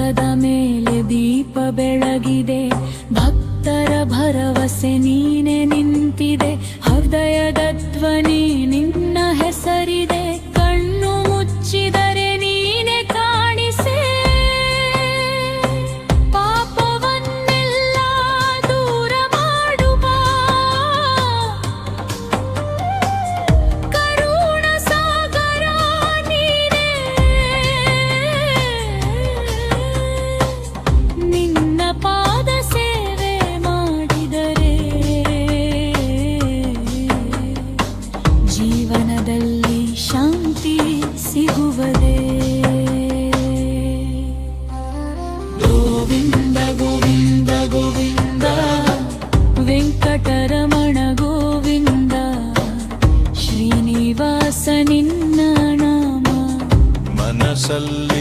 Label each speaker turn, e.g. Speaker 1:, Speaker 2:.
Speaker 1: ಪರ್ವತದ ಮೇಲೆ ದೀಪ ಬೆಳಗಿದೆ, ಭಕ್ತರ ಭರವಸೆ ನೀನೆ ನಿಂತಿದೆ, ಹೃದಯದ ಧ್ವನಿ ನಿನ್ನ ಹೆಸರಿದೆ, ಕಣ್ಣು ಮುಚ್ಚಿದರೆ ನೀನೆ ಕಾಣಿಸೆ, ಪಾಪವನ್ನೆಲ್ಲ ದೂರ ಮಾಡುವ ಕರುಣ ಸಾಗರ ನೀನೆ, ನಿನ್ನ ಪಾದ ಸೇವೆ ಮಾಡಿದರೆ ಜೀವನದಲ್ಲಿ ಶಾಂತಿ ಸಿಗುವುದೇ. ಗೋವಿಂದ ಗೋವಿಂದ ಗೋವಿಂದ ವೆಂಕಟರಮಣ ಗೋವಿಂದ, ಶ್ರೀನಿವಾಸ ನಿನ್ನ ನಾಮ
Speaker 2: ಮನಸ್ಸಲ್ಲಿ